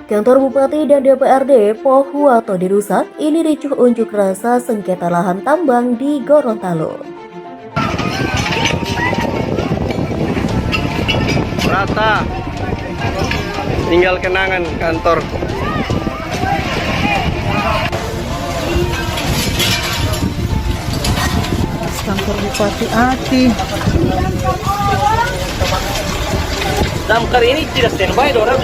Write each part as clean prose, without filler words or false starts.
Kantor Bupati dan DPRD Pohuwato dirusak, ini ricuh unjuk rasa sengketa lahan tambang di Gorontalo. Rata, tinggal kenangan kantor. Kantor Bupati Ati. Damkar ini tidak standby orang.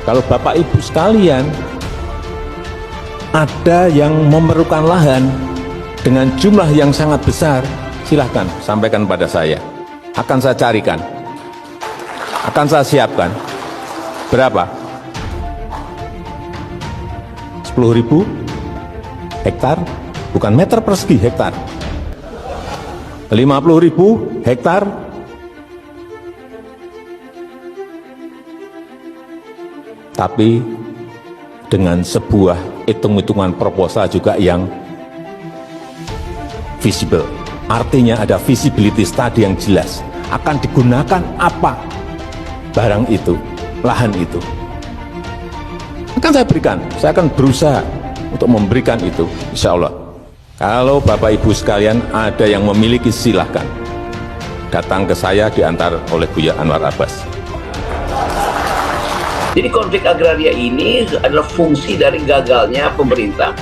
Kalau Bapak Ibu sekalian ada yang memerlukan lahan dengan jumlah yang sangat besar, silahkan sampaikan pada saya. Akan saya carikan, akan saya siapkan. Berapa? 10.000 hektar, bukan meter persegi, hektar. 50.000 hektar, tapi dengan sebuah hitung-hitungan proposal juga yang visible. Artinya ada visibility study yang jelas. Akan digunakan apa barang itu, lahan itu. Akan saya berikan, saya akan berusaha untuk memberikan itu, insya Allah. Kalau Bapak Ibu sekalian ada yang memiliki, silahkan datang ke saya diantar oleh Buya Anwar Abbas. Jadi konflik agraria ini adalah fungsi dari gagalnya pemerintah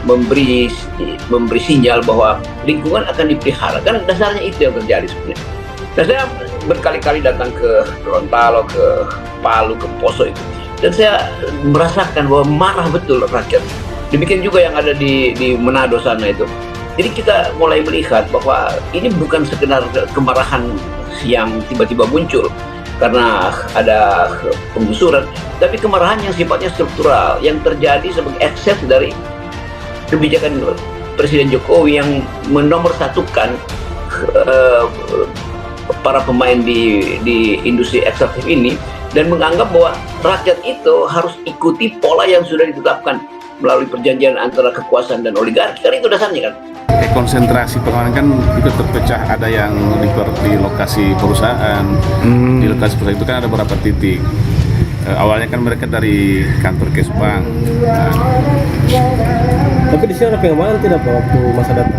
memberi sinyal bahwa lingkungan akan dipelihara. Kan dasarnya itu yang terjadi sebenarnya. Dan saya berkali-kali datang ke Gorontalo, ke Palu, ke Poso itu. Dan saya merasakan bahwa marah betul rakyat. Demikian juga yang ada di Manado sana itu. Jadi kita mulai melihat bahwa ini bukan sekedar kemarahan yang tiba-tiba muncul karena ada penggusuran, tapi kemarahan yang sifatnya struktural yang terjadi sebagai ekses dari kebijakan Presiden Jokowi yang menomorsatukan para pemain di industri ekstraktif ini dan menganggap bahwa rakyat itu harus ikuti pola yang sudah ditetapkan melalui perjanjian antara kekuasaan dan oligarki. Kan itu dasarnya kan. Konsentrasi perlawanan kan itu terpecah, ada yang di lokasi perusahaan, di lokasi perusahaan itu kan ada beberapa titik. Awalnya kan mereka dari kantor Kesbang. Tapi di sini ada pengamanan tidak Pak waktu masa datang?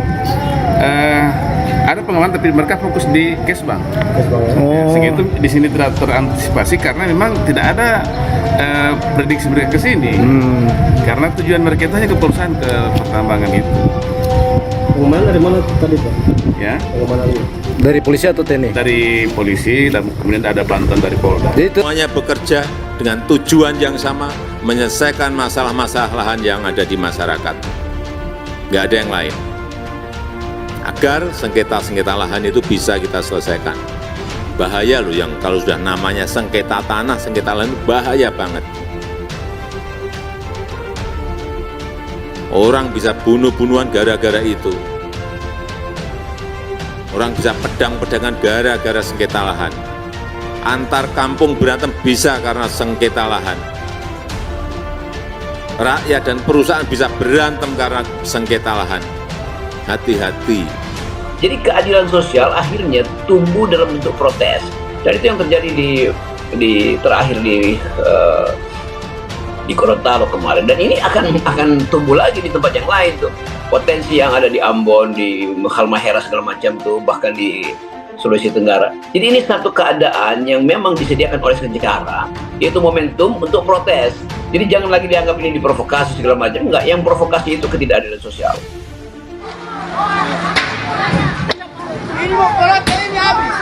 Ada pengamanan tapi mereka fokus di Kesbang. Oh. Segitu di sini tidak terantisipasi karena memang tidak ada prediksi mereka ke sini. Karena tujuan mereka itu hanya ke perusahaan, ke pertambangan itu. Pengamanan dari mana tadi Pak? Ya. Pengamanannya? Dari polisi atau TNI? Dari polisi dan kemudian ada bantuan dari Polda. Semuanya bekerja dengan tujuan yang sama, menyelesaikan masalah-masalah lahan yang ada di masyarakat. Nggak ada yang lain. Agar sengketa-sengketa lahan itu bisa kita selesaikan. Bahaya loh yang kalau sudah namanya sengketa tanah, sengketa lahan, bahaya banget. Orang bisa bunuh-bunuhan gara-gara itu. Orang bisa pedang-pedangan gara-gara sengketa lahan. Antar kampung berantem bisa karena sengketa lahan. Rakyat dan perusahaan bisa berantem karena sengketa lahan. Hati-hati. Jadi keadilan sosial akhirnya tumbuh dalam bentuk protes. Dan itu yang terjadi terakhir di Gorontalo kemarin, dan ini akan tumbuh lagi di tempat yang lain tuh. Potensi yang ada di Ambon, di Halmahera segala macam tuh, bahkan di Sulawesi Tenggara. Jadi ini satu keadaan yang memang disediakan oleh sejarah, yaitu momentum untuk protes. Jadi jangan lagi dianggap ini diprovokasi segala macam, enggak. Yang provokasi itu ketidakadilan sosial. Ini mau ini habis.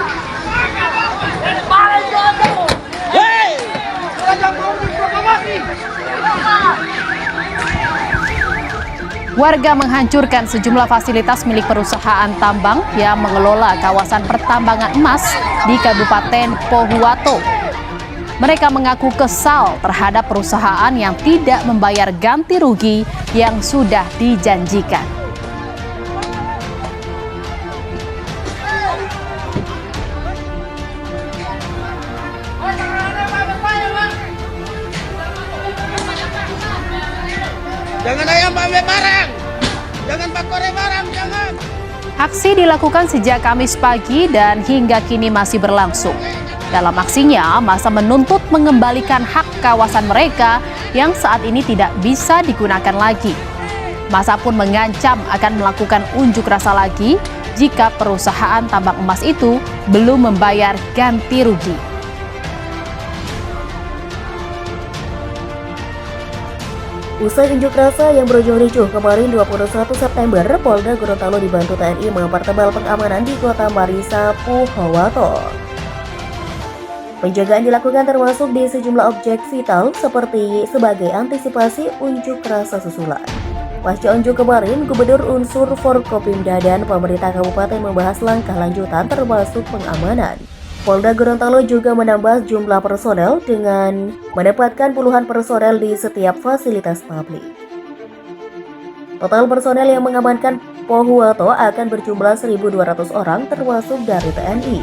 Warga menghancurkan sejumlah fasilitas milik perusahaan tambang yang mengelola kawasan pertambangan emas di Kabupaten Pohuwato. Mereka mengaku kesal terhadap perusahaan yang tidak membayar ganti rugi yang sudah dijanjikan. Jangan ayam pamer barang. Jangan pakore barang, jangan. Aksi dilakukan sejak Kamis pagi dan hingga kini masih berlangsung. Dalam aksinya, massa menuntut mengembalikan hak kawasan mereka yang saat ini tidak bisa digunakan lagi. Massa pun mengancam akan melakukan unjuk rasa lagi jika perusahaan tambang emas itu belum membayar ganti rugi. Usai unjuk rasa yang berujung ricuh kemarin 21 September, Polda Gorontalo dibantu TNI mempertebal pengamanan di Kota Marisa, Pohuwato. Penjagaan dilakukan termasuk di sejumlah objek vital seperti sebagai antisipasi unjuk rasa susulan. Pasca unjuk kemarin, Gubernur unsur Forkopimda dan pemerintah kabupaten membahas langkah lanjutan termasuk pengamanan. Polda Gorontalo juga menambah jumlah personel dengan menempatkan puluhan personel di setiap fasilitas publik. Total personel yang mengamankan Pohuwato akan berjumlah 1.200 orang termasuk dari TNI.